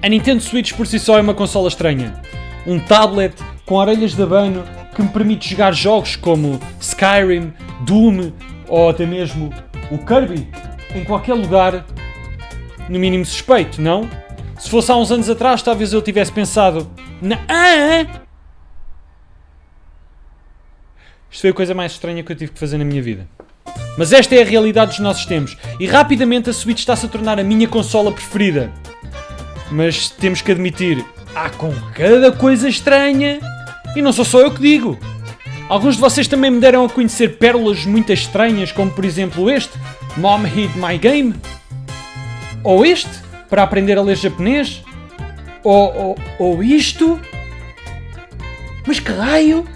A Nintendo Switch por si só é uma consola estranha. Um tablet com orelhas de abano que me permite jogar jogos como Skyrim, Doom ou até mesmo o Kirby em qualquer lugar, no mínimo suspeito, não? Se fosse há uns anos atrás, talvez eu tivesse pensado Isto foi a coisa mais estranha que eu tive que fazer na minha vida. Mas esta é a realidade dos nossos tempos e rapidamente a Switch está-se a tornar a minha consola preferida. Mas temos que admitir, há com cada coisa estranha e não sou só eu que digo. Alguns de vocês também me deram a conhecer pérolas muito estranhas, como por exemplo este, Mom Hid My Game, ou este, para aprender a ler japonês, ou isto. Mas que raio!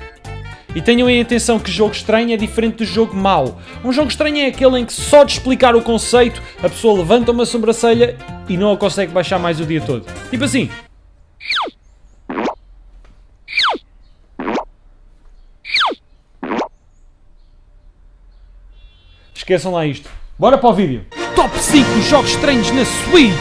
E tenham em atenção que jogo estranho é diferente do jogo mau. Um jogo estranho é aquele em que só de explicar o conceito a pessoa levanta uma sobrancelha e não a consegue baixar mais o dia todo. Tipo assim. Esqueçam lá isto. Bora para o vídeo. Top 5 jogos estranhos na Switch.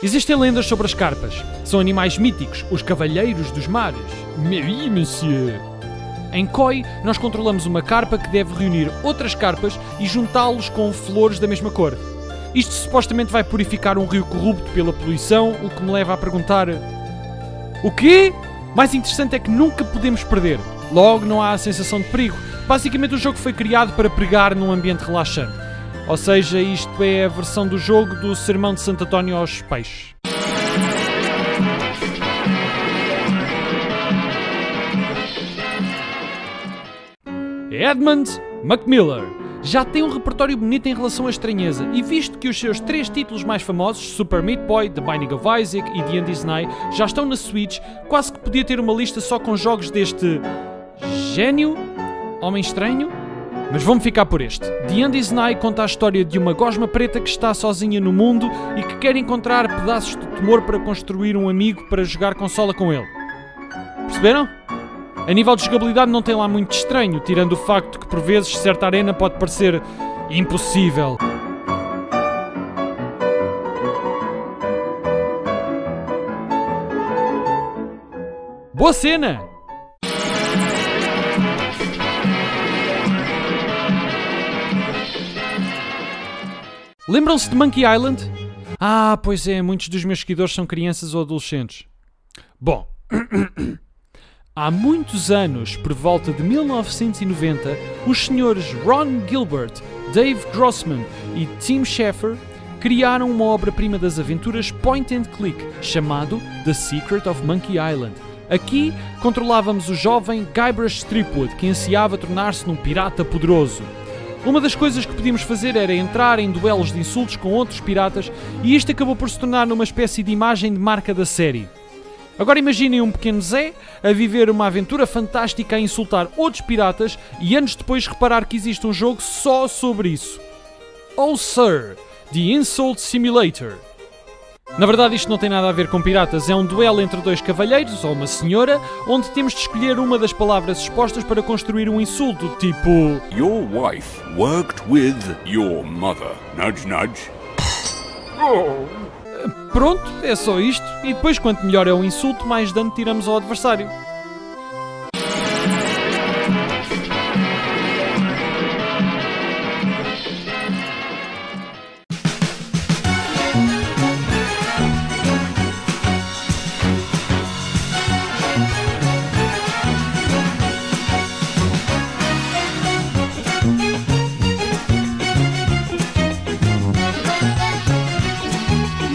Existem lendas sobre as carpas. São animais míticos, os cavalheiros dos mares. Oui, monsieur. Em Koi, nós controlamos uma carpa que deve reunir outras carpas e juntá-los com flores da mesma cor. Isto supostamente vai purificar um rio corrupto pela poluição, o que me leva a perguntar... O quê? Mais interessante é que nunca podemos perder. Logo, não há a sensação de perigo. Basicamente, o jogo foi criado para pregar num ambiente relaxante. Ou seja, isto é a versão do jogo do Sermão de Santo António aos peixes. Edmund Macmillan já tem um repertório bonito em relação à estranheza, e visto que os seus 3 títulos mais famosos, Super Meat Boy, The Binding of Isaac e The End is Nigh, já estão na Switch, quase que podia ter uma lista só com jogos deste... gênio? Homem estranho? Mas vamos ficar por este. The End is Nigh conta a história de uma gosma preta que está sozinha no mundo e que quer encontrar pedaços de tumor para construir um amigo para jogar consola com ele. Perceberam? A nível de jogabilidade não tem lá muito estranho, tirando o facto que por vezes certa arena pode parecer impossível. Boa cena! Lembram-se de Monkey Island? Ah, pois é, muitos dos meus seguidores são crianças ou adolescentes. Bom, há muitos anos, por volta de 1990, os senhores Ron Gilbert, Dave Grossman e Tim Schafer criaram uma obra-prima das aventuras point and click, chamado The Secret of Monkey Island. Aqui, controlávamos o jovem Guybrush Threepwood, que ansiava tornar-se num pirata poderoso. Uma das coisas que podíamos fazer era entrar em duelos de insultos com outros piratas, e isto acabou por se tornar numa espécie de imagem de marca da série. Agora imaginem um pequeno Zé a viver uma aventura fantástica a insultar outros piratas e anos depois reparar que existe um jogo só sobre isso. Oh Sir, The Insult Simulator. Na verdade isto não tem nada a ver com piratas, é um duelo entre 2 cavalheiros ou uma senhora, onde temos de escolher uma das palavras expostas para construir um insulto, tipo... Your wife worked with your mother. Nudge, nudge. Pronto, é só isto, e depois quanto melhor é o insulto, mais dano tiramos ao adversário.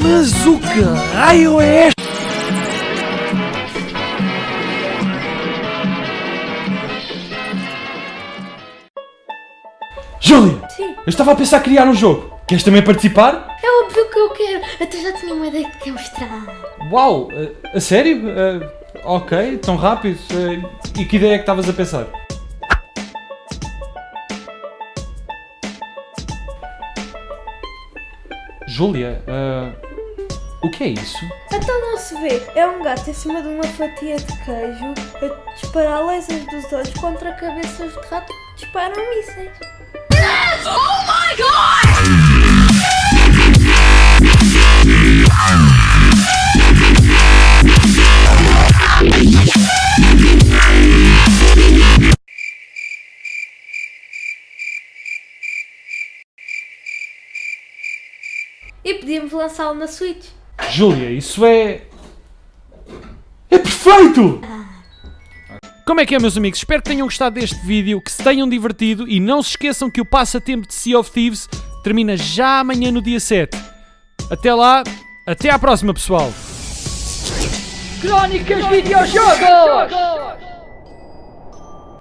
Mas o que raio é este? Júlia! Sim. Eu estava a pensar em criar um jogo. Queres também participar? É óbvio que eu quero. Até já tinha uma ideia que quer mostrar. Uau! A sério? Ok, tão rápido. E que ideia é que estavas a pensar? Júlia, O que é isso? Então não se vê. É um gato em cima de uma fatia de queijo a disparar lasers dos olhos contra cabeças de rato que disparam mísseis. E podíamos lançá-lo na Switch. Júlia, isso é perfeito! Como é que é, meus amigos? Espero que tenham gostado deste vídeo, que se tenham divertido e não se esqueçam que o passatempo de Sea of Thieves termina já amanhã no dia 7. Até lá, até à próxima, pessoal! Crónicas Videojogos!